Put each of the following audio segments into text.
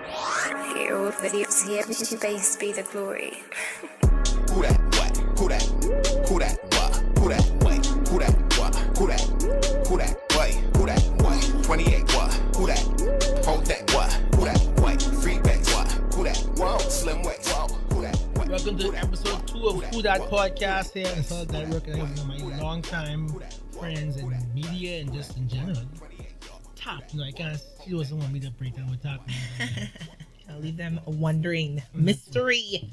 Hear all videos here, base be the glory. Who that what? Who that? Who that what? Who that what? Who that what? Who that? Who that what? Who that what? 28 what? Who that? Hold that what? Who that what? Free back what? Who that? Whoa, slim way. Whoa, who that what? Welcome to episode 2 of WHODAT podcast here in South Network. I have one of my long-time friends in media and just in general. Top, I can't. She doesn't want me to break down with top. I'll leave them wondering. Mystery.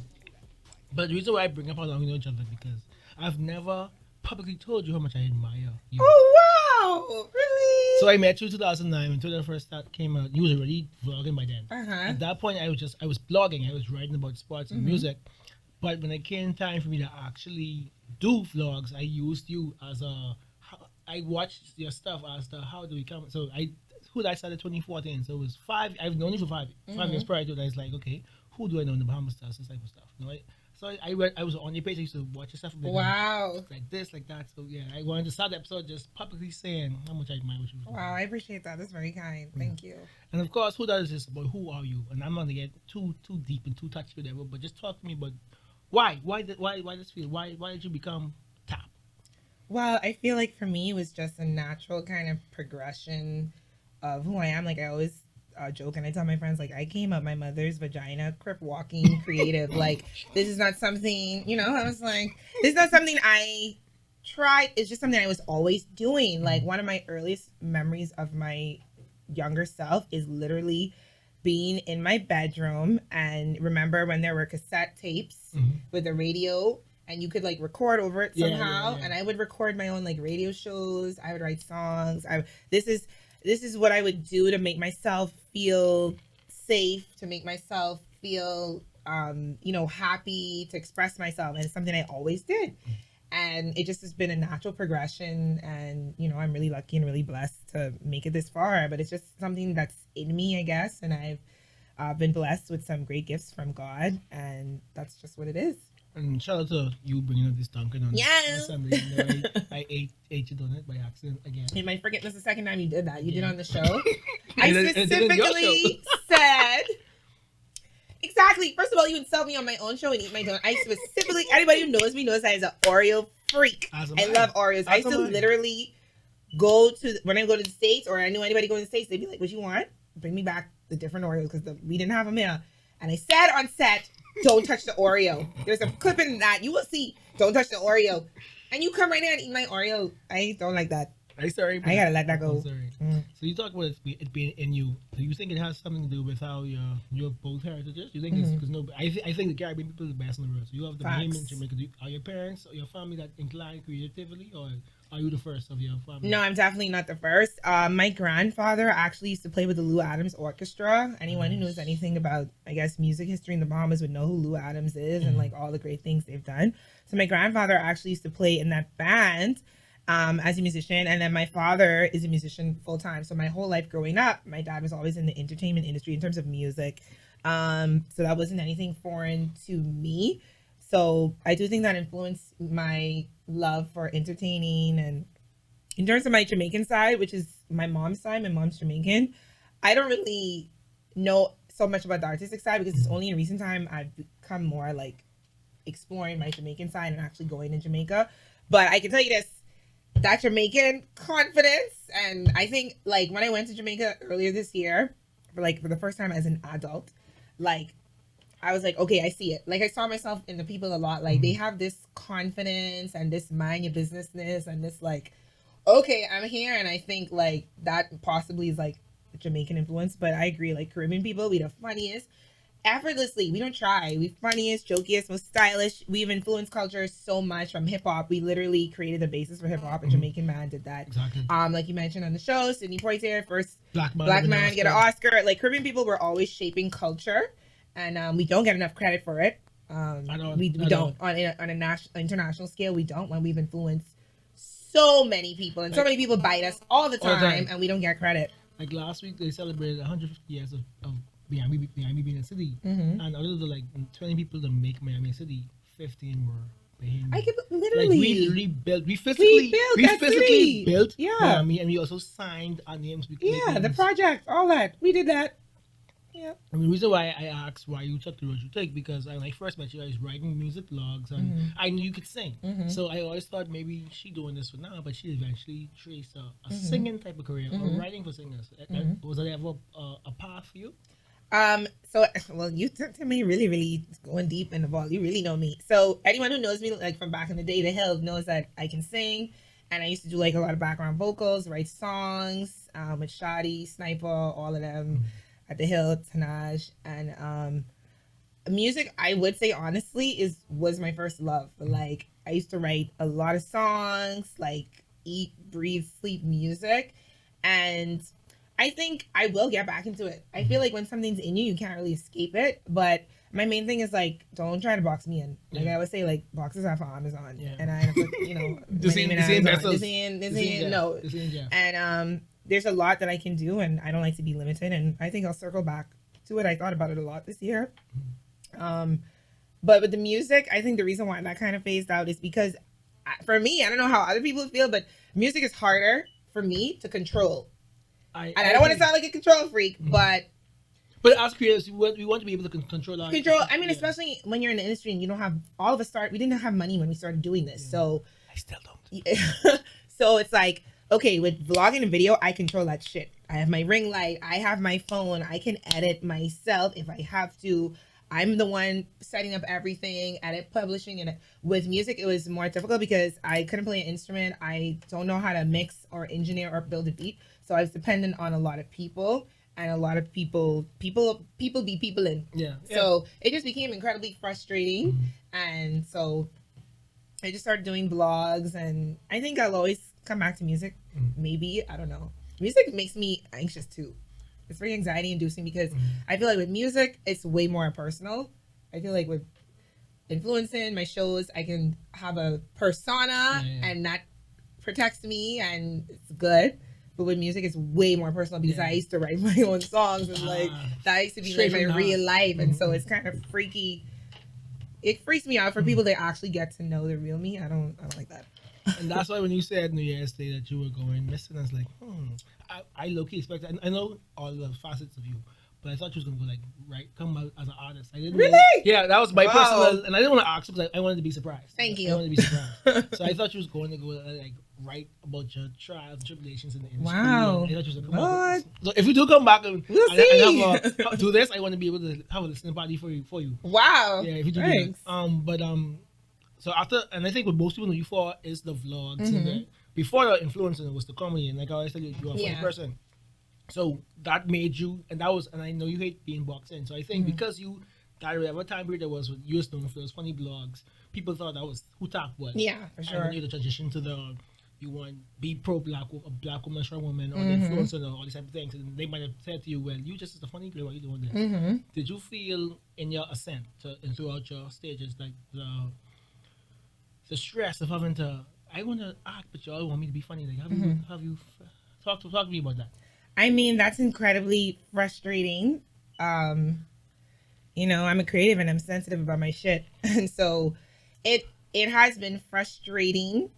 But the reason why I bring up how long we know each other because I've never publicly told you how much I admire you. Oh wow! Really? So I met you in 2009 when Twitter first came out. You was already vlogging by then. At that point, I was blogging. I was writing about sports and music. But when it came time for me to actually do vlogs, I used you as I watched your stuff as to how do we come. So who I started 2014. So it was 5. I've known you for 5 years prior to that. I was like, okay, who do I know in the Bahamas stars, this type of stuff. You know, so I was on your page. I used to watch your stuff. Wow. Like this, like that. So yeah, I wanted to start the episode just publicly saying how much I admire what you. Wow, I appreciate that. That's very kind. Thank you. And of course, who does this about who are you? And I'm not gonna get too deep and too touchy with whatever, but just talk to me about why this feel? Why did you become top? Well, I feel like for me, it was just a natural kind of progression of who I am. Like I always joke and I tell my friends, like I came up my mother's vagina, crip walking creative. Like this is not something, I was like, this is not something I tried. It's just something I was always doing. Like one of my earliest memories of my younger self is literally being in my bedroom and remember when there were cassette tapes with the radio and you could like record over it somehow. Yeah. And I would record my own like radio shows. I would write songs. This is what I would do to make myself feel safe, to make myself feel, happy, to express myself. And it's something I always did. And it just has been a natural progression. And, I'm really lucky and really blessed to make it this far. But it's just something that's in me, I guess. And I've been blessed with some great gifts from God. And that's just what it is. And shout out to you bringing up this Dunkin' on Sunday. I ate your donut by accident again. You might forget this the second time you did that. You did on the show. I specifically said... Exactly. First of all, you would sell me on my own show and eat my donut. I specifically... Anybody who knows me knows I was an Oreo freak. I love Oreos. I used to literally go to... When I go to the States or I knew anybody going to the States, they'd be like, what you want? Bring me back the different Oreos because we didn't have them here. And I said on set... Don't touch the Oreo. There's a clip in that. You will see. Don't touch the Oreo. And you come right in and eat my Oreo. I don't like that. I'm sorry. I gotta let that go. I'm sorry. So you talk about it being in you. Do you think it has something to do with how you're both heritages? You think it's because I think the Caribbean people are the best in the world. So you have the name in Jamaica. Are your parents or your family that inclined creatively, or are you the first of your family? No, I'm definitely not the first. My grandfather actually used to play with the Lou Adams Orchestra. Anyone who knows anything about, I guess, music history in the Bahamas would know who Lou Adams is and like all the great things they've done. So my grandfather actually used to play in that band as a musician. And then my father is a musician full time. So my whole life growing up, my dad was always in the entertainment industry in terms of music. So that wasn't anything foreign to me. So I do think that influenced my love for entertaining. And in terms of my Jamaican side, which is my mom's side, my mom's Jamaican, I don't really know so much about the artistic side because it's only in recent time I've become more like exploring my Jamaican side and actually going to Jamaica. But I can tell you this, that Jamaican confidence. And I think like when I went to Jamaica earlier this year, for the first time as an adult, like I was like, okay, I see it. Like I saw myself in the people a lot. Like they have this confidence and this mind your businessness and this like, okay, I'm here. And I think like that possibly is like Jamaican influence. But I agree, like Caribbean people, we the funniest. Effortlessly, we don't try. We funniest, jokiest, most stylish. We've influenced culture so much from hip hop. We literally created the basis for hip hop. A Jamaican man did that. Exactly. Like you mentioned on the show, Sidney Poitier, first black man get an Oscar. Like Caribbean people were always shaping culture, and we don't get enough credit for it. We don't on a international scale. We don't when we've influenced so many people, and so many people bite us all the time, and we don't get credit. Like last week, they celebrated 150 years of Miami being a city, and out of the like 20 people that make Miami a city, 15 were Bahamian. I could literally, like, we literally built, we physically built yeah. Miami, and we also signed our names. The project, all that, we did that. Yeah. And the reason why I asked why you took the road you take, because when I first met you, I was writing music blogs and I knew you could sing. So I always thought maybe she doing this for now, but she eventually traced a singing type of career or writing for singers. Was that ever a path for you? So well, you took to me really, really going deep in the ball. You really know me. So anyone who knows me like from back in the day, the Hill knows that I can sing, and I used to do like a lot of background vocals, write songs with Shadi, Sniper, all of them at the Hill, Tanaj, and music. I would say honestly was my first love. Like I used to write a lot of songs, like eat, breathe, sleep music, and I think I will get back into it. I feel like when something's in you, you can't really escape it. But my main thing is like, don't try to box me in. Like I would say, like boxes are for Amazon, and I, you know, this ain't no. And there's a lot that I can do, and I don't like to be limited. And I think I'll circle back to it. I thought about it a lot this year. But with the music, I think the reason why that kind of phased out is because, for me, I don't know how other people feel, but music is harder for me to control. I don't want to sound like a control freak, but as creators, we want to be able to control our I mean, especially when you're in the industry and you don't have all of us we didn't have money when we started doing this, so I still don't. So it's like, okay, with vlogging and video, I control that shit. I have my ring light, I have my phone, I can edit myself if I have to. I'm the one setting up everything, edit, publishing, and with music, it was more difficult because I couldn't play an instrument. I don't know how to mix or engineer or build a beat. So I was dependent on a lot of people, and a lot of people be people in. Yeah. So it just became incredibly frustrating. And so I just started doing vlogs, and I think I'll always come back to music. Maybe, I don't know. Music makes me anxious too. It's very anxiety inducing because I feel like with music, it's way more personal. I feel like with influencing my shows, I can have a persona and that protects me and it's good. But with music, it's way more personal because I used to write my own songs and like that used to be like my real life. And so it's kind of freaky. It freaks me out for people that actually get to know the real me. I don't like that. And that's why when you said New Year's Day that you were going missing, I was like, I low-key expected. I know all the facets of you, but I thought you was gonna go come out as an artist. I didn't really. Yeah, that was my personal, and I didn't want to ask because I wanted to be surprised. Thank you. I wanted to be surprised. So I thought you was going to go write about your trials and tribulations in the industry. Wow. I thought you was gonna come back. So if you do come back and do this, I want to be able to have a listening party for you. Wow. Yeah, if you do that. So after, and I think what most people know you for is the vlogs. And before the influencer, it was the comedy. And like I always tell you, you're a funny person. So that made you, and I know you hate being boxed in. So I think because you, that whatever time period there was, you was known for those funny blogs, people thought that was who talk was. Yeah, for sure. And then you had to transition to you want be pro-black, a black woman, strong woman, or the influencer, and all these type of things. And they might have said to you, well, you just is the funny girl, why are you doing this? Did you feel in your ascent and throughout your stages, like the stress of having to, I want to act, but y'all want me to be funny. Like, have you talk to me about that? I mean, that's incredibly frustrating. You know, I'm a creative and I'm sensitive about my shit, and so it has been frustrating.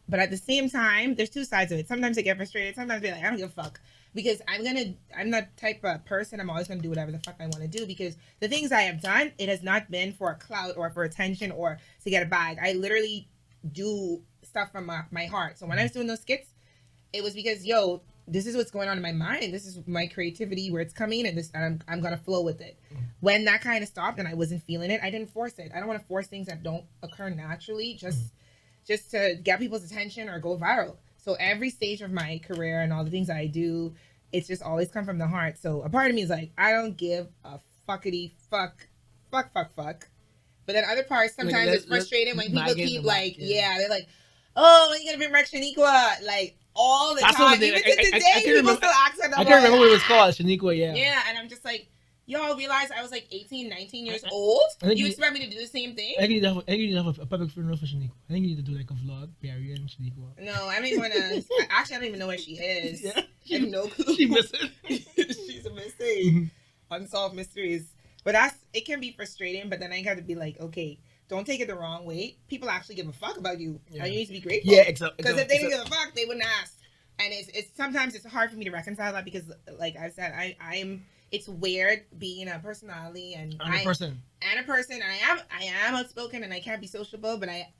But at the same time, there's two sides of it. Sometimes I get frustrated. Sometimes I don't give a fuck because I'm that type of person. I'm always gonna do whatever the fuck I want to do because the things I have done, it has not been for a clout or for attention or to get a bag. I literally do stuff from my heart. So when I was doing those skits, it was because this is what's going on in my mind. This is my creativity where it's coming, and I'm gonna flow with it. When that kind of stopped and I wasn't feeling it, I didn't force it. I don't want to force things that don't occur naturally just to get people's attention or go viral. So every stage of my career and all the things I do, it's just always come from the heart. So a part of me is like, I don't give a fuckity fuck. But then other parts, sometimes it's frustrating when people keep they're like, oh, when you gonna bring back Shaniqua? Like all the time. Even to today, people still ask her. I can't remember what it was called, Shaniqua, Yeah, and I'm just like, y'all realize I was like 18, 19 years old? You expect me to do the same thing? I think you need to have a public funeral for Shaniqua. I think you need to do like a vlog, burying Shaniqua. No, I don't even want to. Actually, I don't even know where she is. Yeah. I have no clue. She missing. She's a mystery. Unsolved mysteries. But it can be frustrating, but then I got to be like, okay, don't take it the wrong way. People actually give a fuck about you. And you need to be grateful. Yeah, exactly. Because if they didn't give a fuck, they wouldn't ask. And it's sometimes it's hard for me to reconcile that because, like I said, I'm it's weird being a personality and a person. And a person. And I am outspoken and I can't be sociable, but I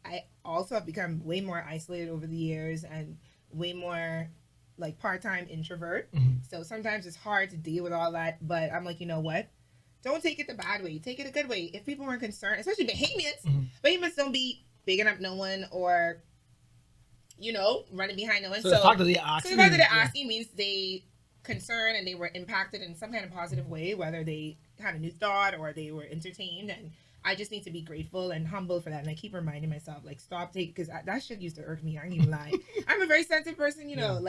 also have become way more isolated over the years and way more like part-time introvert. So sometimes it's hard to deal with all that, but I'm like, you know what? Don't take it the bad way. Take it a good way. If people weren't concerned, especially Bahamians don't be bigging up no one or, you know, running behind no one. So the fact that they're asking means they concerned and they were impacted in some kind of positive way, whether they had a new thought or they were entertained. And I just need to be grateful and humble for that. And I keep reminding myself, like, stop taking, because that shit used to irk me. I ain't even lie. I'm a very sensitive person, you know,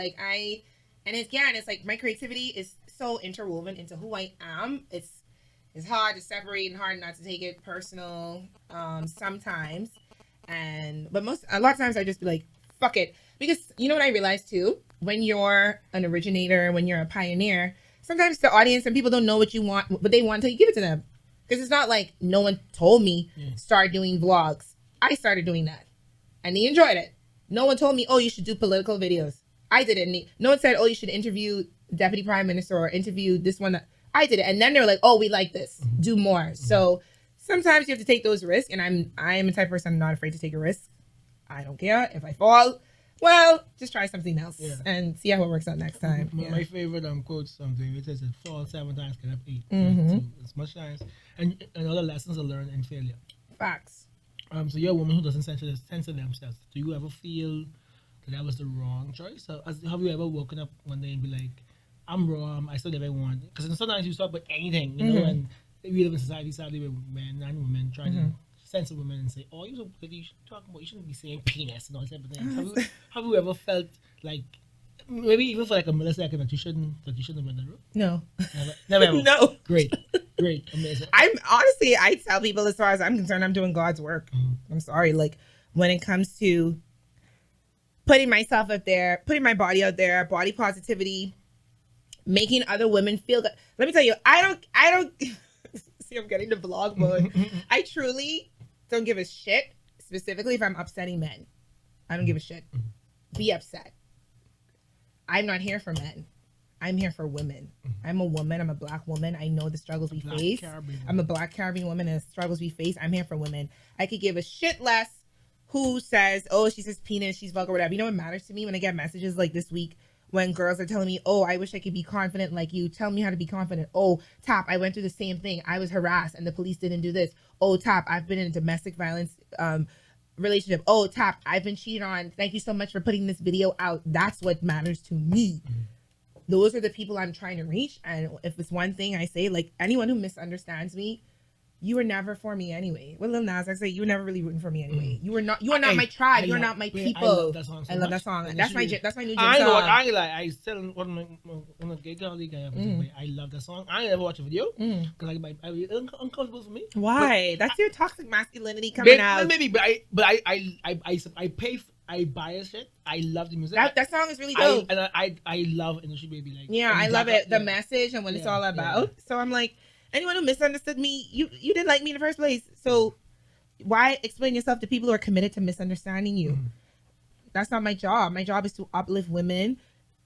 and again, it's like my creativity is so interwoven into who I am. It's hard to separate and hard not to take it personal sometimes. But a lot of times I just be like, fuck it. Because you know what I realized too? When you're an originator, when you're a pioneer, sometimes the audience and people don't know what you want, what they want until you give it to them. Because it's not like no one told me start doing vlogs. I started doing that. And they enjoyed it. No one told me, oh, you should do political videos. I did it. And no one said, oh, you should interview Deputy Prime Minister or interview this one. I did it. And then they were like, oh, we like this. Do more. So sometimes you have to take those risks. And I am the type of person, I'm not afraid to take a risk. I don't care. If I fall, well, just try something else and see how it works out next time. My favorite quote something. It says, fall 7 times, get up 8. So it's much chance. And other lessons are learned in failure. Facts. So you're a woman who doesn't censor themselves. Do you ever feel that was the wrong choice? Have you ever woken up one day and be like, I'm wrong, I still never want? Because sometimes you talk about anything, you know, and we live in society sadly where men and women try to censor women and say, oh, you shouldn't be saying penis and all that type of things. Have you ever felt like, maybe even for like a millisecond, that you shouldn't have been in the room? No. Never ever? No. Great, amazing. I tell people, as far as I'm concerned, I'm doing God's work. I'm sorry. Like, when it comes to putting myself out there, putting my body out there, body positivity, making other women feel good. Let me tell you, I don't see, I'm getting to vlog mode. I truly don't give a shit, specifically if I'm upsetting men. I don't give a shit. Be upset. I'm not here for men. I'm here for women. I'm a woman. I'm a black woman. I know the struggles we face. I'm a black Caribbean woman and the struggles we face. I'm here for women. I could give a shit less who says, oh, she says penis, she's vulgar, whatever. You know what matters to me when I get messages like this week when girls are telling me, oh, I wish I could be confident like you. Tell me how to be confident. Oh, Top, I went through the same thing. I was harassed and the police didn't do this. Oh, Top, I've been in a domestic violence relationship. Oh, Top, I've been cheated on. Thank you so much for putting this video out. That's what matters to me. Those are the people I'm trying to reach. And if it's one thing I say, like, anyone who misunderstands me, you were never for me anyway. What Lil Nas X say, you were never really rooting for me anyway. You are not my tribe. You are not my people. I love that song. That's my new gym song. I ain't like, I still one of the gay colleagues I love that song. I ain't ever watch a video because it's uncomfortable for me. Why? That's your toxic masculinity coming out. Maybe, but I bias it. I love the music. That song is really dope. I love Industry Baby. Like, yeah, I love it. The message and what it's all about. Yeah. So I'm like, anyone who misunderstood me, you didn't like me in the first place. So why explain yourself to people who are committed to misunderstanding you? That's not my job. My job is to uplift women,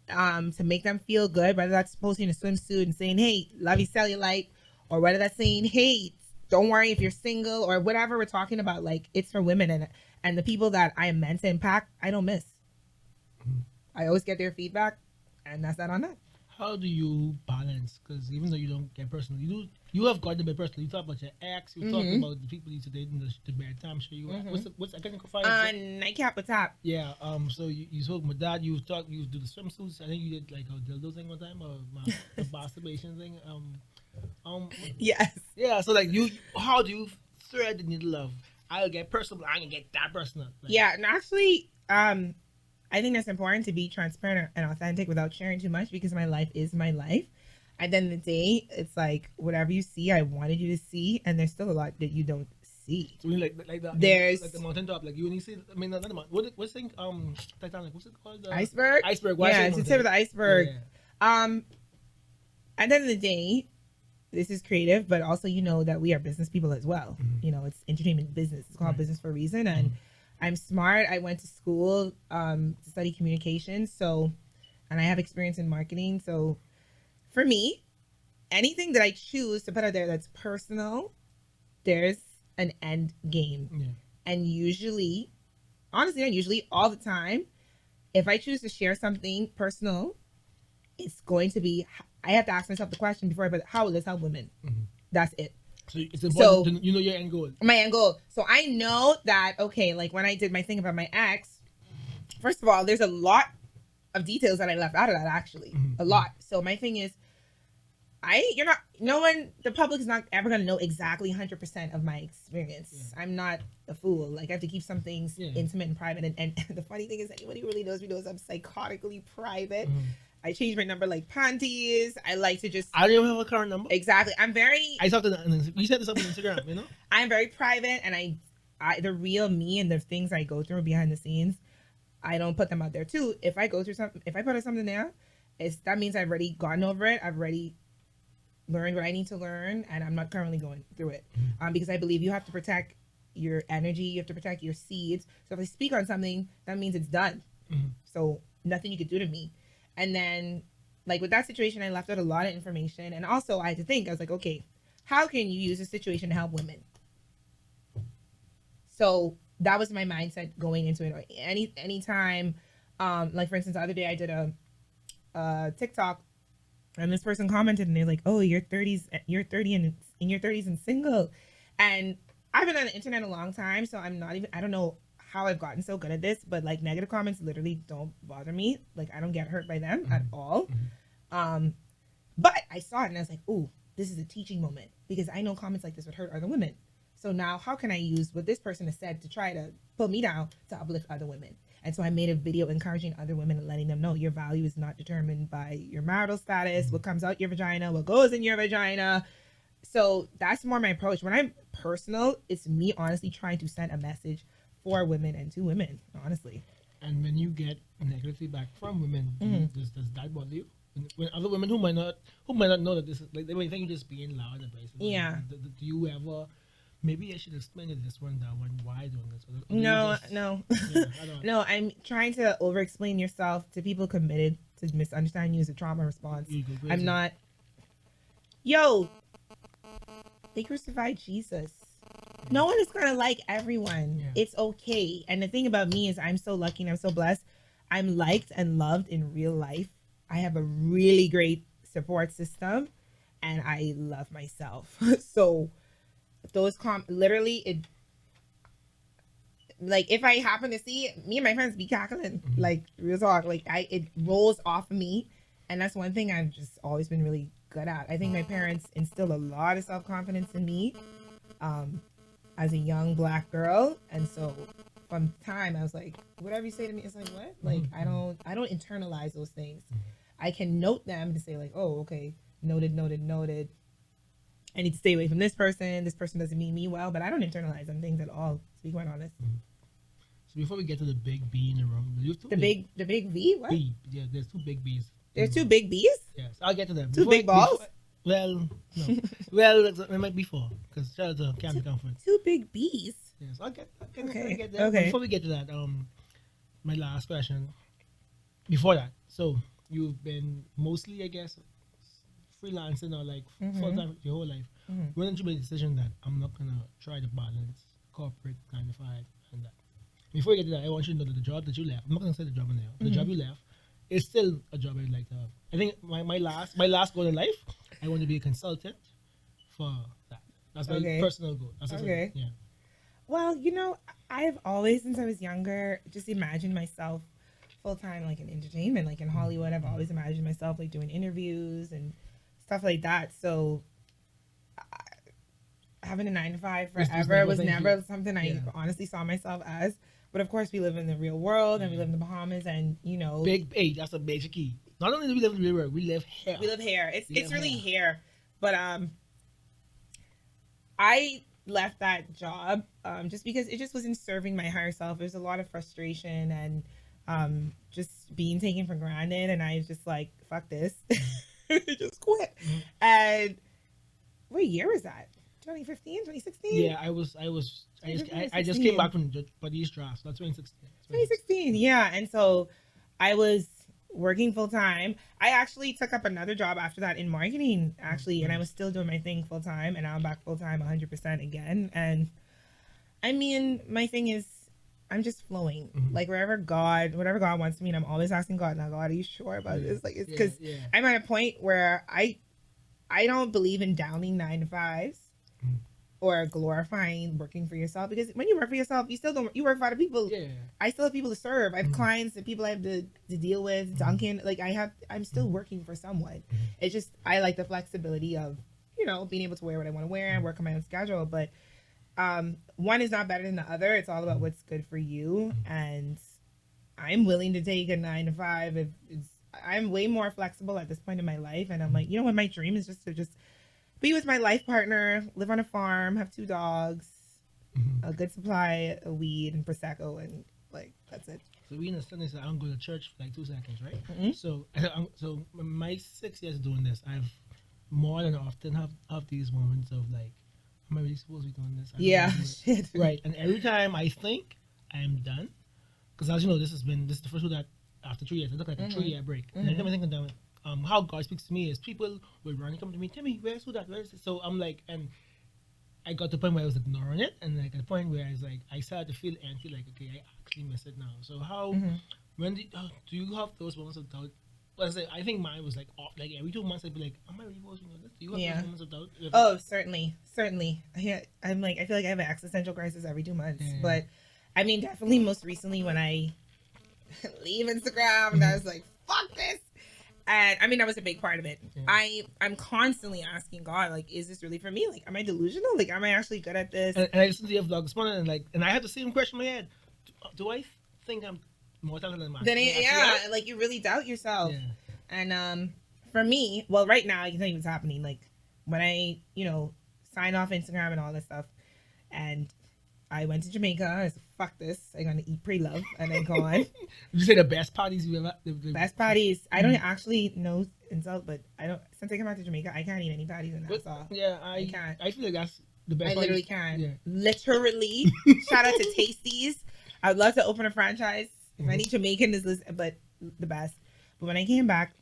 to make them feel good, whether that's posting a swimsuit and saying, hey, love you cellulite, or whether that's saying, hey, don't worry if you're single, or whatever we're talking about. Like, it's for women, and the people that I am meant to impact, I don't miss. I always get their feedback, and that's that on that. How do you balance? Because even though you don't get personal, you have got to be personal. You talk about your ex. You talk about the people you date in the bad time. So you what's I can find Nightcap with Top. Yeah. So you spoke with that. You do the swimsuits. I think you did like a dildo thing one time or the masturbation thing. Yes. Yeah. So like how do you thread the needle of I'll get personal, but I can get that personal. Like, yeah. And actually, I think that's important to be transparent and authentic without sharing too much, because my life is my life. At the end of the day, it's like whatever you see, I wanted you to see, and there's still a lot that you don't see. So like the there's like the mountaintop, like you only see. I mean, not the mountain. What's thing? Titanic. What's it called? Iceberg. Iceberg. Yeah, it's the tip of the iceberg. Yeah. At the end of the day, this is creative, but also you know that we are business people as well. You know, it's entertainment business. It's called business for a reason, and I'm smart. I went to school to study communications, and I have experience in marketing. So for me, anything that I choose to put out there that's personal, there's an end game. Yeah. And usually, honestly, not usually, all the time, if I choose to share something personal, it's going to be, I have to ask myself the question before I put, how will this help women? Mm-hmm. That's it. So it's important to, you know, your end goal. My end goal. So I know that, okay, like when I did my thing about my ex, first of all, there's a lot of details that I left out of that, actually. Mm-hmm. A lot. So my thing is, the public is not ever going to know exactly 100% of my experience. Yeah. I'm not a fool. Like, I have to keep some things intimate and private. And the funny thing is, anybody who really knows me knows I'm psychotically private. Mm-hmm. I change my number like panties. I like to just... I don't even have a current number. Exactly. I'm very... I talked to you said this up on Instagram, you know? I'm very private, and I the real me and the things I go through behind the scenes, I don't put them out there too. If I go through something, if I put out something there, that means I've already gotten over it. I've already learned what I need to learn, and I'm not currently going through it. Because I believe you have to protect your energy, you have to protect your seeds. So if I speak on something, that means it's done. Mm-hmm. So nothing you could do to me. And then, like, with that situation, I left out a lot of information. And also, I had to think, I was like, okay, how can you use this situation to help women? So that was my mindset going into it. Anytime, like, for instance, the other day I did a TikTok, and this person commented, and they're like, oh, you're 30 and in your 30s and single. And I've been on the internet a long time, so I don't know how I've gotten so good at this, but like negative comments literally don't bother me. Like, I don't get hurt by them at all. But I saw it and I was like, ooh, this is a teaching moment, because I know comments like this would hurt other women. So now how can I use what this person has said to try to pull me down to uplift other women? And so I made a video encouraging other women and letting them know your value is not determined by your marital status, what comes out your vagina, what goes in your vagina. So that's more my approach. When I'm personal, it's me honestly trying to send a message for women and to women, honestly. And when you get negative feedback from women, does that bother you? When other women who might not know that this is, like, they might think you're just being loud and abrasive. Yeah. Do you ever, maybe I should explain it this one, that one, why doing this? Or No. Yeah, I don't. No, I'm trying to over-explain yourself to people committed to misunderstanding you as a trauma response. I'm not. Yo, they crucified Jesus. No one is gonna like everyone. Yeah. It's okay. And the thing about me is, I'm so lucky and I'm so blessed. I'm liked and loved in real life. I have a really great support system, and I love myself. So those literally, it, like, if I happen to see it, me and my friends be cackling, like, real talk. Like, it rolls off of me, and that's one thing I've just always been really good at. I think my parents instilled a lot of self-confidence in me as a young Black girl, and so from time I was like, whatever you say to me, it's like, what? Like, I don't internalize those things. I can note them to say, like, oh, okay, noted. I need to stay away from this person. This person doesn't mean me well, but I don't internalize them things at all, to be quite honest. So before we get to the big B in the room, the big V? What? B. Yeah, there's two big B's. There's two big B's? Yes, I'll get to them. Two big balls? Well, no. Well, it might be four, because shout out to Camden Comfort. Two big B's? Yes, I'll get Okay. there. Okay. Before we get to that, my last question. Before that, so you've been mostly, I guess, freelancing or like full time your whole life. When did you make the decision that I'm not gonna try to balance corporate 9 to 5 and that? Before we get to that, I want you to know that the job that you left, I'm not gonna say the job in there. The job you left is still a job I'd like to have. I think my last goal in life, I want to be a consultant for that. That's my personal goal. That's Okay. Yeah. Well, I've always, since I was younger, just imagined myself full-time, like, in entertainment, like in Hollywood. I've always imagined myself, like, doing interviews and stuff like that. So having a 9 to 5 forever was never something I honestly saw myself as. But of course, we live in the real world, and we live in the Bahamas, and Big, that's a major key. Not only do we live in the real world, we live here. We live here. It's really here. But I left that job just because it just wasn't serving my higher self. There's a lot of frustration and just being taken for granted, and I was just like, fuck this. Just quit. And what year was that? 2015, 2016? Yeah, I just came back from these drafts. That's 2016. 2016, yeah. And so I was working full time. I actually took up another job after that in marketing, actually, and I was still doing my thing full time, and now I'm back full time 100% again. And I mean, my thing is, I'm just flowing. Like whatever God wants me, and I'm always asking God, now God, are you sure about this? Like, it's because I'm at a point where I don't believe in downing 9 to 5s. Or glorifying working for yourself, because when you work for yourself, you work for other people. I still have people to serve. I have clients and people I have to deal with. Duncan, like I'm still working for someone. It's just I like the flexibility of being able to wear what I want to wear and work on my own schedule. But one is not better than the other. It's all about what's good for you. And I'm willing to take a 9 to 5 if I'm way more flexible at this point in my life. And I'm like, what my dream is just to be with my life partner, live on a farm, have 2 dogs, a good supply of weed and Prosecco, and like that's it. So we in the Sunday, so I don't go to church for like 2 seconds, right? So my 6 years doing this, I've more than often have these moments of like, am I really supposed to be doing this? Shit. Right. And every time I think I am done, because as you know, this is the first one that after 3 years, I took like a 3-year break. And every time I think I'm done, how God speaks to me is people will run and come to me, Timmy, where's WHODAT? Where's this? So I'm like, and I got to the point where I was ignoring it, and like at the point where I was like, I started to feel empty, like, okay, I actually miss it now. So how, when do you have those moments of doubt? Well, I think mine was like every 2 months I'd be like, am I really supposed to do this? Do you have those moments of doubt? Oh, certainly. I'm like, I feel like I have an existential crisis every 2 months, but I mean, definitely most recently when I leave Instagram and I was like, fuck this. And I mean, that was a big part of it. I'm constantly asking God, like, is this really for me? Like, am I delusional? Like, am I actually good at this? And I listened to your vlog this morning, and I had the same question in my head. Do I think I'm more talented than myself? Like you really doubt yourself. And for me, well, right now I can tell you what's happening. Like when I, sign off Instagram and all this stuff, and I went to Jamaica. I said, fuck this. I'm going to eat pre-love. And then go on. You say the best parties you ever... The best parties. I don't actually know insult, but since I came back to Jamaica, I can't eat any parties in Nassau. Yeah, I can't. I feel like that's the best I parties. literally can. Yeah. Literally. Shout out to Tasties. I would love to open a franchise. If any Jamaican is listening, but the best. But when I came back,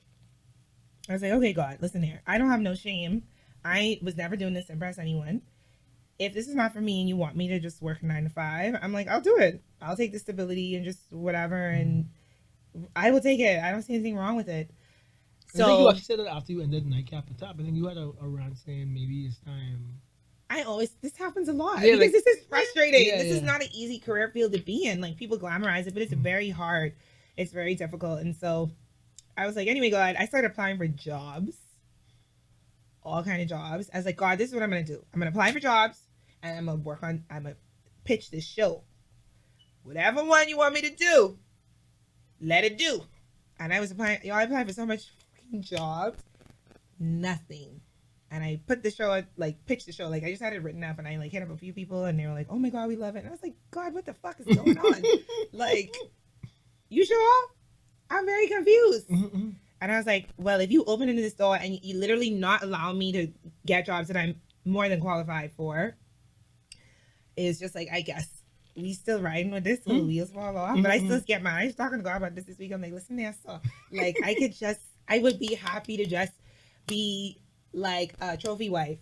I was like, okay, God, listen here. I don't have no shame. I was never doing this to impress anyone. If this is not for me and you want me to just work 9 to 5, I'm like, I'll do it. I'll take the stability and just whatever, and I will take it. I don't see anything wrong with it. So I think you actually said that after you ended Nightcap at the top. I think you had a rant saying maybe it's time. This happens a lot because this is frustrating. This is not an easy career field to be in. Like people glamorize it, but it's very hard. It's very difficult. And so I was like, anyway, God, I started applying for jobs, all kind of jobs. I was like, God, this is what I'm going to do. I'm going to apply for jobs. And I'm going to pitch this show. Whatever one you want me to do, let it do. And I was applying, I applied for so much fucking jobs. Nothing. And I put the show, pitched the show. Like, I just had it written up and I, hit up a few people and they were like, oh my God, we love it. And I was like, God, what the fuck is going on? You sure? I'm very confused. And I was like, well, if you open into this door and you literally not allow me to get jobs that I'm more than qualified for, is just like, I guess we still riding with this till the wheels fall off. But I still get mad. I was talking to God about this week. I'm like, listen there, so I would be happy to just be like a trophy wife,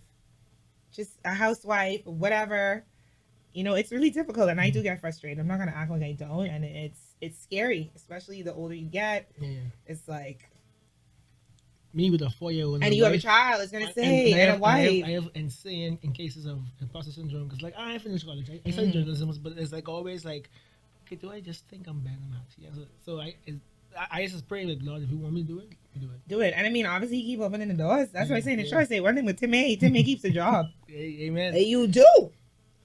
just a housewife, whatever. It's really difficult, and I do get frustrated. I'm not gonna act like I don't, and it's scary, especially the older you get. It's like me with a 4-year-old and you have a child. It's gonna say and a wife. I have insane in cases of imposter syndrome because I finished college. I studied journalism, but it's always like, okay, do I just think I'm better than actually? So I just pray like, Lord, if you want me to do it, you do it. Do it. And I mean, obviously, you keep opening the doors. That's what I say in the show. I say one thing with Timmay. Timmay keeps the job. Amen. And you do.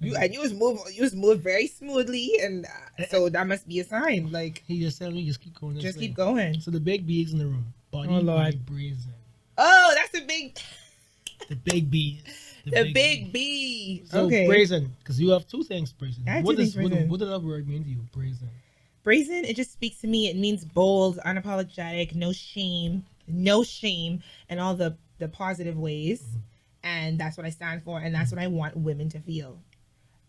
You just move very smoothly, and so that must be a sign. Like he just telling me, just keep going. Just keep going. So the big B's in the room. Body by Brazen. Oh, that's a big. The big B. The big B. So okay. Brazen, because you have 2 things, Brazen. What does that word mean to you, Brazen? Brazen, it just speaks to me. It means bold, unapologetic, no shame, and all the positive ways. And that's what I stand for, and that's what I want women to feel.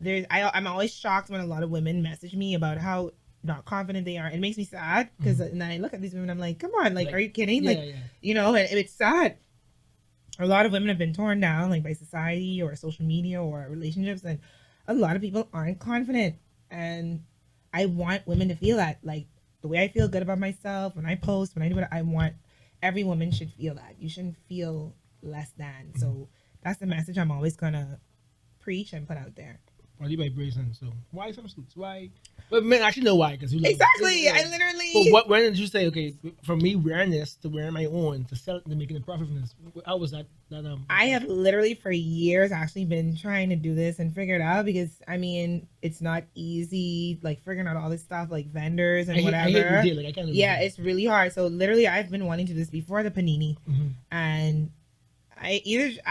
I'm always shocked when a lot of women message me about how not confident they are. It makes me sad because then I look at these women, I'm like, come on, like are you kidding? Yeah, Like, yeah. you know, and it's sad. A lot of women have been torn down like by society or social media or relationships, and a lot of people aren't confident. And I want women to feel that, like the way I feel good about myself when I post, when I do it, I want every woman should feel that. You shouldn't feel less than. So that's the message I'm always gonna preach and put out there. Body by Brazen. So why some suits? Why? But men actually know why, because you love Exactly. it. I literally. But when did you say, okay, from me wearing this to wearing my own to sell to making a profit from this? How was that? I have literally for years actually been trying to do this and figure it out, because I mean it's not easy, like figuring out all this stuff like vendors and whatever. I hate the deal. Like, I can't do yeah, it. it's really hard. So literally I've been wanting to do this before the panini, and I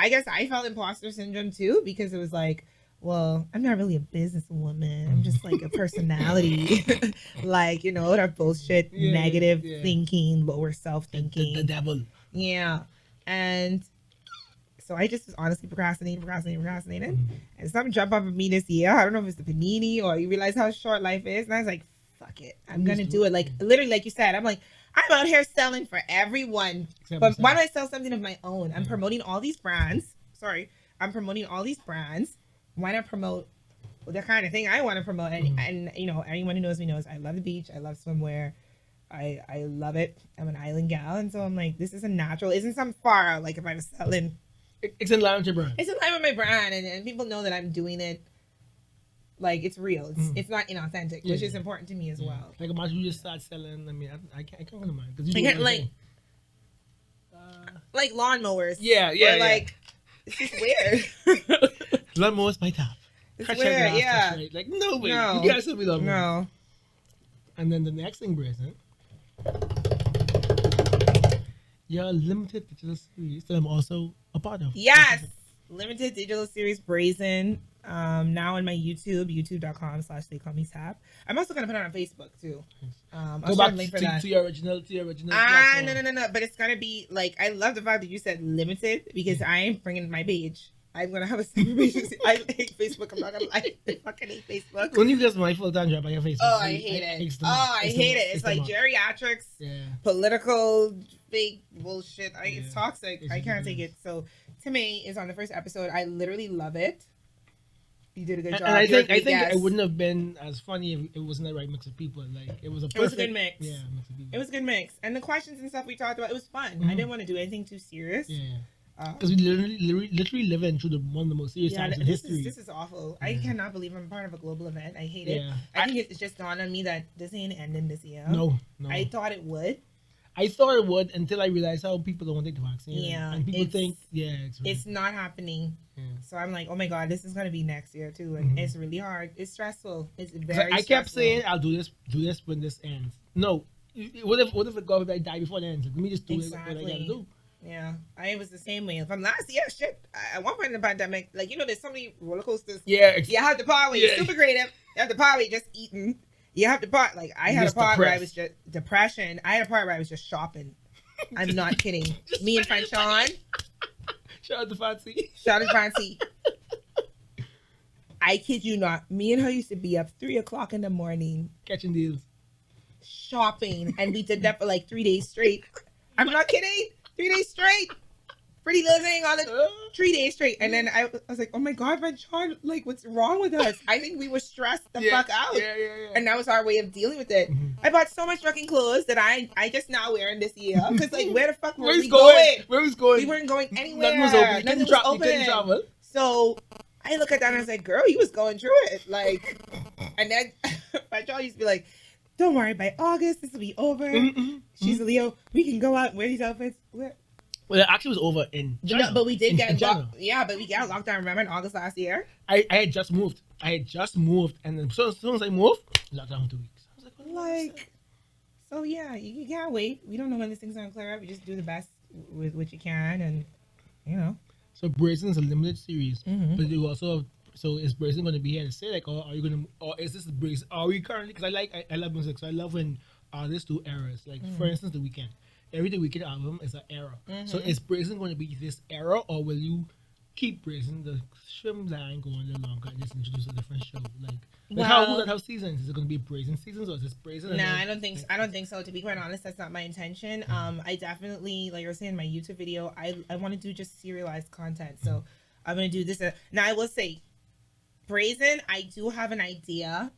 guess I felt imposter syndrome too, because it was like, well, I'm not really a businesswoman. I'm just like a personality. Like, you know, that bullshit, negative thinking, lower self-thinking. The devil. Yeah. And so I just was honestly procrastinating. And something jumped up at me this year. I don't know if it's the panini or you realize how short life is. And I was like, fuck it. I'm going to do it. Like, literally, like you said, I'm like, I'm out here selling for everyone. But why don't I sell something of my own? I'm promoting all these brands. Why not promote the kind of thing I want to promote? And you know, anyone who knows me knows I love the beach. I love swimwear. I love it. I'm an island gal. And so I'm like, this isn't natural. Isn't some far out. Like if I was selling. It's in line with your brand. It's in line with my brand. And people know that I'm doing it. Like it's real. It's not inauthentic, which is important to me as well. Like imagine you just start selling. I mean, I can't go to mine. Like lawnmowers. Yeah. Like, it's just weird. Lawnmowers my top. It's weird, yeah. Right. Like, no way. No. You guys still be lawnmowers. No. And then the next thing, Brazen, your limited digital series that I'm also a part of. Yes! Limited digital series Brazen. Now on my youtube.com/they call me Tap. I'm also gonna put it on Facebook too. Go back to your original platform. No. But it's gonna be like, I love the fact that you said limited, because I ain't bringing my page. I'm gonna have a separate page. I hate Facebook. I'm not gonna lie. I fucking hate Facebook. When you just my full-time job on your Facebook. Oh, I hate it. I hate it. It's like geriatrics, political, fake bullshit. It's toxic. I can't take it. So Timmay is on the first episode. I literally love it. You did a good job. And I think it wouldn't have been as funny if it wasn't the right mix of people. Like it was a good mix. Yeah, mix of people. It was a good mix, and the questions and stuff we talked about, it was fun. I didn't want to do anything too serious. Yeah. Because we literally living through one of the most serious times in history. This is awful. I cannot believe I'm part of a global event. I hate it. I think it's just dawned on me that this ain't ending this year. No. I thought it would. I thought it would until I realized how people don't want to take the vaccine. Yeah. And people think, it's not happening. Yeah. So I'm like, oh my God, this is going to be next year too. And it's really hard. It's stressful. It's very stressful. I kept saying, I'll do this when this ends. No. What if it goes, I die before it ends? Let me just do what I got to do. Yeah, I was the same way. From last year, shit. At one point in the pandemic, like, you know, there's so many roller coasters. Yeah. You have the part where you're super creative. You have the part where you're just eating. You have the part, like, I had a part where I was just depression. I had a part where I was just shopping. I'm not kidding. Me and friend Sean. Shout out to Fancy. I kid you not. Me and her used to be up 3 o'clock in the morning. Catching deals. Shopping. And we did that for like 3 days straight. I'm not kidding. 3 days straight. Pretty living on it. 3 days straight. And then I was like, oh my God, my John, like, what's wrong with us? I think we were stressed the fuck out. Yeah. And that was our way of dealing with it. I bought so much fucking clothes that I just now wearing this year. Because, like, where the fuck were we going? Where was going? We weren't going anywhere. Nothing was open. You couldn't travel. So I look at that and I was like, girl, you was going through it. Like, and then my child used to be like, don't worry, by August, this will be over. She's a Leo. We can go out and wear these outfits. Well, it actually was over in China. No, but we did get locked. Yeah, but we got locked down, remember, in August last year? I had just moved. And then as soon as I moved, lockdown 2 weeks. I was like, so yeah, you can't wait. We don't know when this thing's going to clear up. We just do the best with what you can, and, you know. So Brazen is a limited series, but you also have, so is Brazen going to be here to say, like, or are you going to, or is this Brazen? Are we currently, because I love music, so I love when artists do eras. Like, for instance, The Weeknd. Every The Weeknd album is an era. So is Brazen going to be this era, or will you keep praising the swim line going a little longer and just introduce a different show? Like Well- how seasons? Is it going to be praising seasons or is this praising? and Nah, then- I don't think so. I don't think so. To be quite honest, that's not my intention. I definitely, like I was saying in my YouTube video, I want to do just serialized content. So I'm gonna do this. Now I will say, Brazen, I do have an idea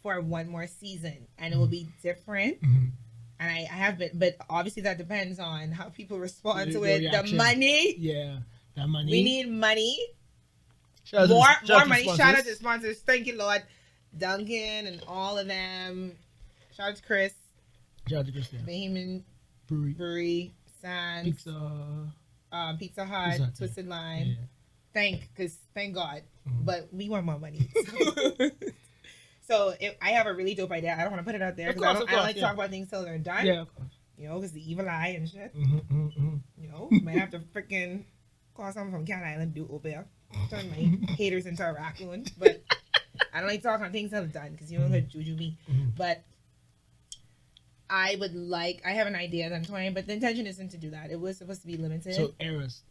for one more season, and it will be different. And I have been, but obviously that depends on how people respond to Your it. reaction. The money, Yeah, that money. we need money. Shout out to More the money. sponsors. Shout out to the sponsors. Thank you, Lord. Duncan and all of them. Shout out to Chris. Shout out to Christian. Bahamian Brewery. Sands. Pizza. Pizza Hut. Pizza Hut, Twisted yeah. Lime. Yeah. Thank God. Mhm. But we want more money. So if I have a really dope idea, I don't want to put it out there Of because I course, don't like to yeah. talk about things till they're done. Yeah, of course. You know, because the evil eye and shit. Mm-hmm. You know, might have to freaking call someone from Cat Island do Uber. Turn my haters into a raccoon. But I don't like talking on things till they're done because you know the juju me. Mhm. But I have an idea that I'm toying, but the intention isn't to do that. It was supposed to be limited. So Eras.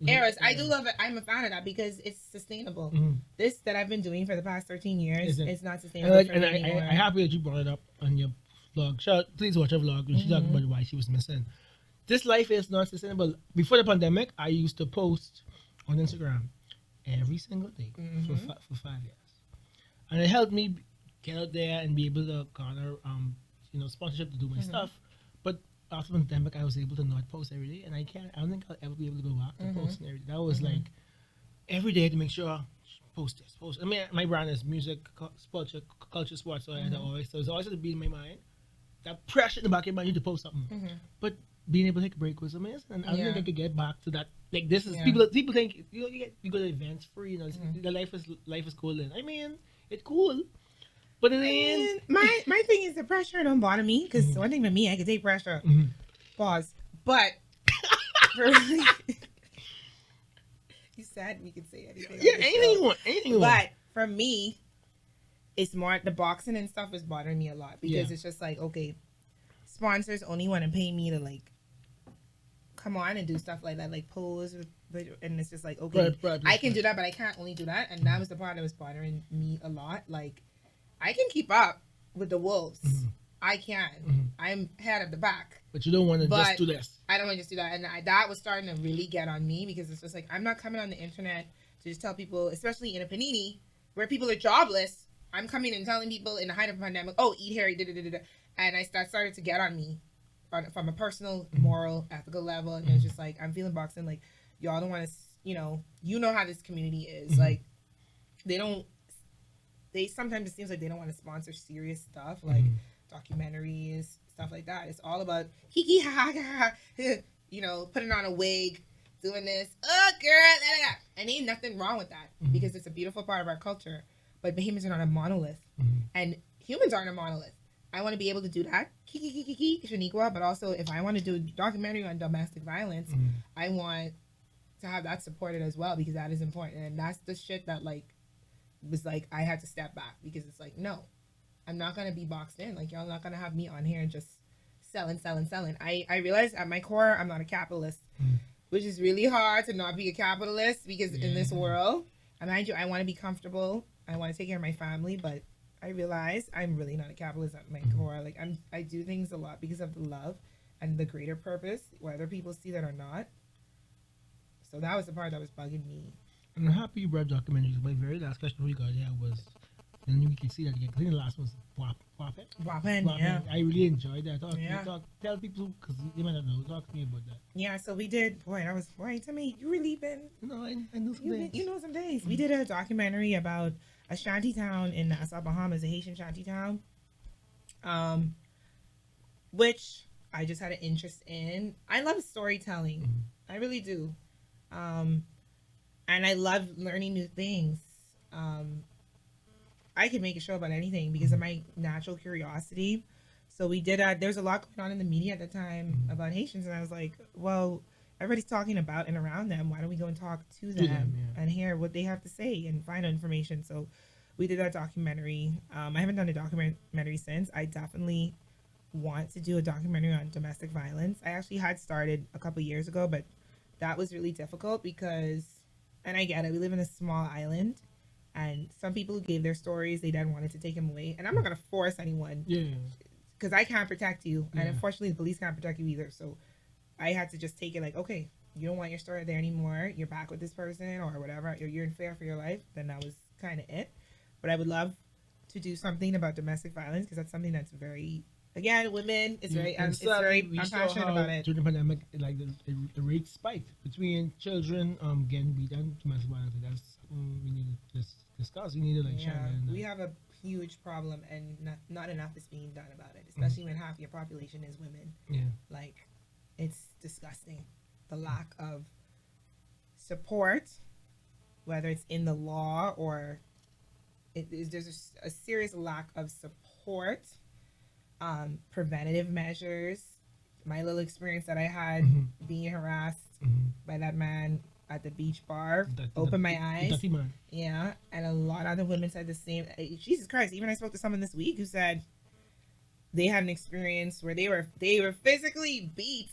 I do love it. I'm a fan of that because it's sustainable. Mhm. This that I've been doing for the past 13 years Isn't- is not And, sustainable like, for and me I'm anymore. happy that you brought it up on your vlog. Please watch her vlog when she talked about why she was missing. This life is not sustainable. Before the pandemic, I used to post on Instagram every single day for 5 years, and it helped me get out there and be able to garner, sponsorship to do my stuff. But after the pandemic, I was able to not post every day, and I don't think I'll ever be able to go back to posting every day. That was like every day to make sure post. I mean, my brand is music, culture, sports, so I had to always, so it's always to be in my mind. That pressure in the back of your mind, you need to post something. But being able to take a break was amazing, and I don't think I could get back to that. Like this is people think you go to events free, the life is cool. And I mean, it's cool, but it ain't. My thing is the pressure don't bother me because one thing with me, I can take pressure. Pause. But you said we could say anything. Yeah, on the anything show. you want, anything you want. But for me, it's more the boxing and stuff is bothering me a lot because it's just like, okay, sponsors only want to pay me to like come on and do stuff like that, like pose and it's just like, okay, I can do that, but I can't only do that. And that was the part that was bothering me a lot. Like, I can keep up with the wolves. I can. I'm head of the pack. But you don't want to just do this. I don't want to just do that. And that was starting to really get on me because it's just like, I'm not coming on the internet to just tell people, especially in a panini where people are jobless. I'm coming and telling people in the height of a pandemic, oh, eat Harry, and that started to get on me from a personal, moral, ethical level. And it's just like, I'm feeling boxing like, y'all don't want to, you know how this community is. Like, sometimes it seems like they don't want to sponsor serious stuff, like documentaries, stuff like that. It's all about hee ha ha ha, putting on a wig, doing this, oh girl, and ain't nothing wrong with that because it's a beautiful part of our culture. But Bahamians are not a monolith, and humans aren't a monolith. I want to be able to do that, Shaniqua, but also if I want to do a documentary on domestic violence, I want to have that supported as well because that is important. And that's the shit that was like I had to step back because it's like, no, I'm not gonna be boxed in. Like, y'all not gonna have me on here and just selling. I realize at my core I'm not a capitalist, which is really hard to not be a capitalist because in this world, and mind you, I want to be comfortable. I want to take care of my family, but I realize I'm really not a capitalist at my core. Like, I do things a lot because of the love and the greater purpose, whether people see that or not. So that was the part that was bugging me. And I'm happy you brought documentaries. My very last question for you guys, was, and you can see that again. I think the last one was Wapen, yeah. I really enjoyed that. Yeah. Tell people because they might not know. Talk to me about that. Yeah, so we did. Boy, Timmay, you really been. No, I know some things. You know some days. We did a documentary about a shanty town in Nassau, Bahamas, a Haitian shanty town, which I just had an interest in. I love storytelling. I really do. And I love learning new things. I could make a show about anything because of my natural curiosity. So we did there's a lot going on in the media at the time about Haitians, and I was like, well, everybody's talking about and around them. Why don't we go and talk to them and hear what they have to say and find out information? So we did that documentary. I haven't done a documentary since. I definitely want to do a documentary on domestic violence. I actually had started a couple years ago, but that was really difficult because And I get it. We live in a small island. And some people who gave their stories, they then wanted to take them away. And I'm not going to force anyone. Yeah. Because I can't protect you. Yeah. And unfortunately, the police can't protect you either. So I had to just take it like, okay, you don't want your story there anymore. You're back with this person or whatever. You're in fear for your life. Then that was kind of it. But I would love to do something about domestic violence because that's something that's very, again, women, it's very, I'm passionate about it. During the pandemic, like the rate spiked between children getting beaten, domestic violence. That's something we need to discuss. We need to shine light on that. We have a huge problem and not enough is being done about it, especially when half your population is women. Yeah. Like, it's disgusting. The lack of support, whether it's in the law or there's a serious lack of support, preventative measures. My little experience that I had being harassed by that man at the beach bar opened my eyes. Dirty man. Yeah, and a lot of other women said the same. Jesus Christ! Even I spoke to someone this week who said they had an experience where they were physically beat,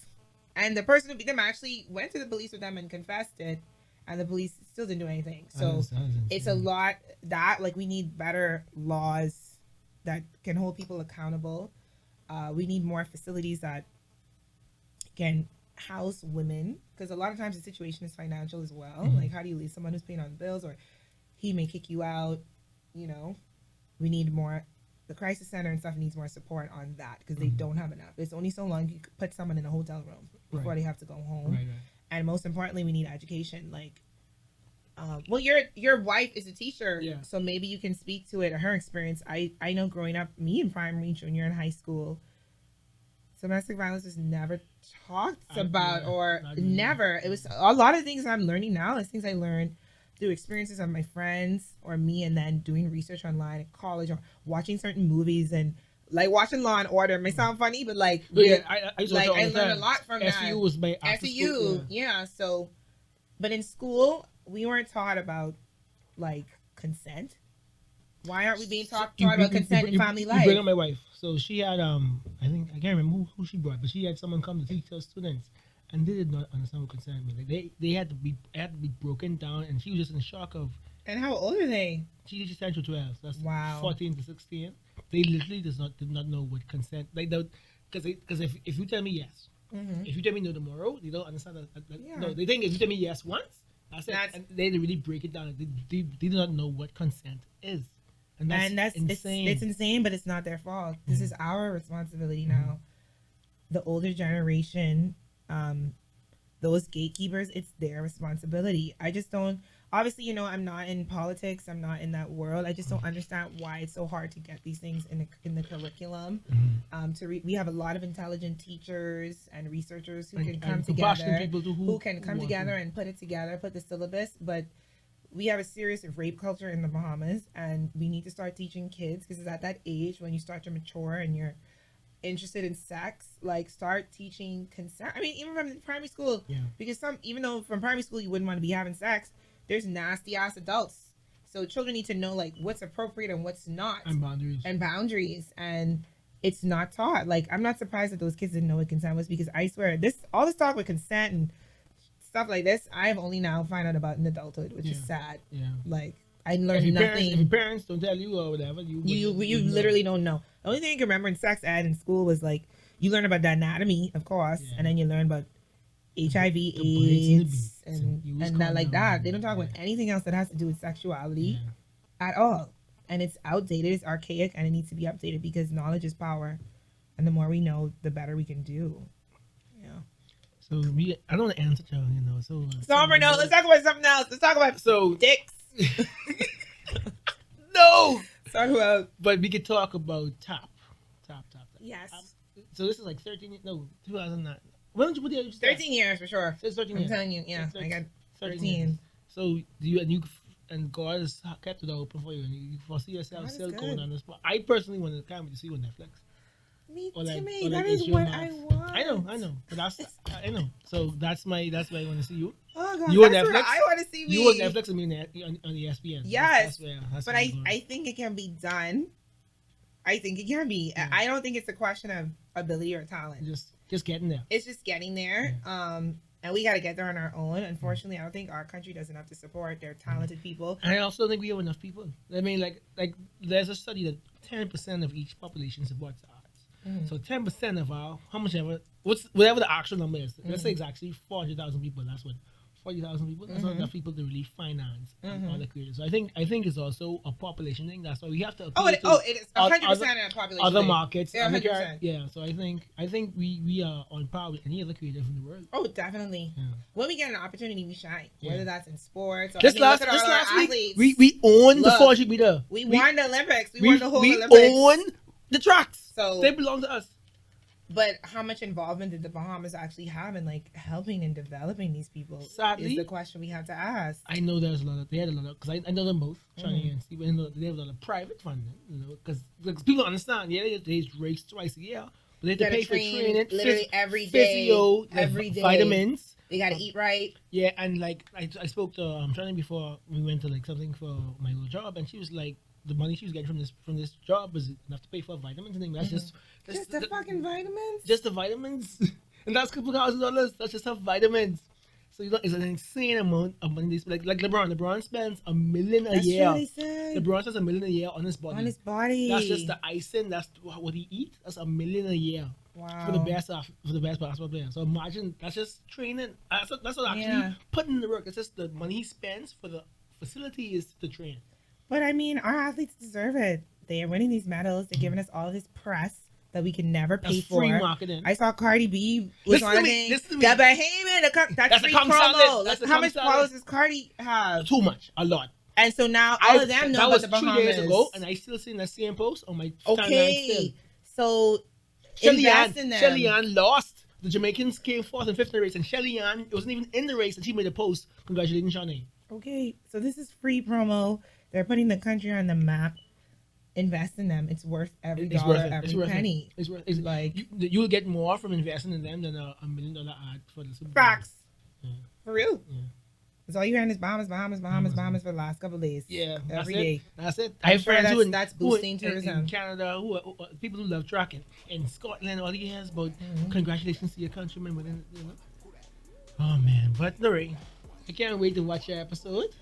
and the person who beat them actually went to the police with them and confessed it, and the police still didn't do anything. So it's a lot that we need better laws that can hold people accountable. We need more facilities that can house women, because a lot of times the situation is financial as well. Like, how do you leave someone who's paying on bills, or he may kick you out? We need more. The crisis center and stuff needs more support on that because they don't have enough. It's only so long you could put someone in a hotel room before they have to go home. Right. And most importantly, we need education. Like, well, your wife is a teacher, so maybe you can speak to it, her experience. I know growing up, me in primary, junior, and high school, domestic violence was never talked about, or never. It was a lot of things I'm learning now. It's things I learned through experiences of my friends or me, and then doing research online at college or watching certain movies and like watching Law and Order. It may sound funny, but I learned a lot from that. SVU was my after school, yeah. So, but in school we weren't taught about consent. Why aren't we being taught about consent in family life? You bring up my wife. So she had I think I can't remember who she brought, but she had someone come to teach her students, and they did not understand what consent meant. Like they had to be broken down, and she was just in shock of. And how old are they? She's central 12. That's wow. 14 to 16. They literally did not know what consent because if you tell me yes, if you tell me no tomorrow, they don't understand that. No, they think if you tell me yes once, that's it. And they really break it down. They do not know what consent is. And that's insane. It's insane, but it's not their fault. This is our responsibility now. The older generation, those gatekeepers, it's their responsibility. I just don't. Obviously, I'm not in politics. I'm not in that world. I just don't understand why it's so hard to get these things in the curriculum. We have a lot of intelligent teachers and researchers who can come together, who can come together and put it together, put the syllabus, but. We have a serious rape culture in the Bahamas, and we need to start teaching kids, because it's at that age when you start to mature and you're interested in sex. Start teaching consent. I mean, even from primary school, because even though from primary school you wouldn't want to be having sex, there's nasty ass adults. So children need to know what's appropriate and what's not, and boundaries, and it's not taught. I'm not surprised that those kids didn't know what consent was, because I swear all this talk with consent and stuff like this, I've only now found out about in adulthood, which is sad. Yeah. I learned nothing. If your parents don't tell you or whatever, you literally don't know. The only thing I can remember in sex ed in school was you learn about the anatomy, of course, and then you learn about HIV, AIDS, and that that. They don't talk about anything else that has to do with sexuality at all. And it's outdated, it's archaic, and it needs to be updated, because knowledge is power. And the more we know, the better we can do. So I don't answer to So Somber, no. Let's talk about something else. Let's talk about dicks. No. Talk about. But we could talk about top. Yes. So this is 2009. When did you 13 years for sure. So it's 13 I'm years. telling you, I got 13. Years. So you God has kept it open for you, and you foresee yourself still going on this. I personally want to see you on Netflix. Me, Timmay, that is what I want. I know, but I know. So that's why I want to see you. Oh God, you on that's Netflix. Where I want to see me. You on Netflix and me on ESPN. Yes, that's but I think it can be done. I think it can be. I don't think it's a question of ability or talent. Just getting there. It's just getting there. Yeah. And we got to get there on our own. Unfortunately, I don't think our country does enough to support their talented people. And I also don't think we have enough people. I mean, like there's a study that 10% of each population supports the arts. So 10% of our, whatever the actual number is, let's say it's actually 400,000 people. That's what 40,000 people. That's not enough people to really finance all the creators. So I think it's also a population thing. That's why we have to. It is 100% a population. Other thing. markets. Yeah, 100%. Yeah. So I think we are on par with any other creator in the world. Oh, definitely. Yeah. When we get an opportunity, we shine. Whether that's in sports or just last week, we own the 400 meter. We won the Olympics. We won the whole Olympics. We own the tracks. So they belong to us. But how much involvement did the Bahamas actually have in like helping and developing these people? Sadly, is the question we have to ask. I know they had a lot of, because I know them both, Johnny and Steve, and they have a lot of private funding, because people don't understand. Yeah, they race twice a year, but they have to pay for training, literally every day, physio, every day, vitamins. They gotta eat right. Yeah, and like I spoke to Johnny before we went to like something for my old job, and she was like, the money she was getting from this job was enough to pay for vitamins and things. That's just the fucking vitamins. Just the vitamins, and that's $2,000. That's just her vitamins. So it's an insane amount of money. Like LeBron. LeBron spends $1 million a year. That's what he said. LeBron spends $1 million a year on his body. On his body. That's just the icing. That's what he eats. That's $1 million a year. Wow. For the best basketball player. So imagine that's just training. That's what actually putting in the work. It's just the money he spends for the facility is to train. But I mean, our athletes deserve it. They are winning these medals. They're giving us all this press that we can never pay for. Free marketing. I saw Cardi B was on a thing. Listen to me. That's free promo. How much followers does Cardi have? Too much. A lot. And so now all of them know about the Bahamas. That was 3 days ago, and I still seen that same post on my timeline. Okay. So invest in them. Shelly-Ann lost. The Jamaicans came fourth and fifth in the race, and Shelly-Ann wasn't even in the race, and she made a post congratulating Shawnee. Okay, so this is free promo. They're putting the country on the map. Invest in them. It's worth every dollar, every penny. It's like you will get more from investing in them than a $1 million ad for the Super Bowl. Facts. Yeah. For real. Yeah. That's all you're hearing is Bahamas for the last couple of days. Yeah, every day. That's it. I have friends that's boosting tourism in Canada. Who people who love tracking in Scotland. All he has about congratulations to your countrymen. Within, Oh man, but Lori, I can't wait to watch your episode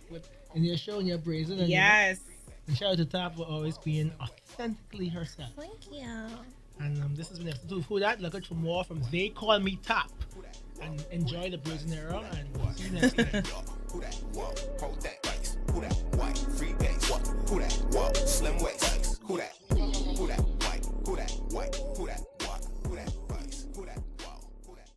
in your show and your brazen. Yes. And shout out to Top for always being authentically herself. Thank you. And this has been episode 2 of WHODAT. Look out for more from They Call Me Top. And enjoy the brazen era. And see you next time. Who that? Whoa, hold that. Who that? White, free days. Who that? Whoa.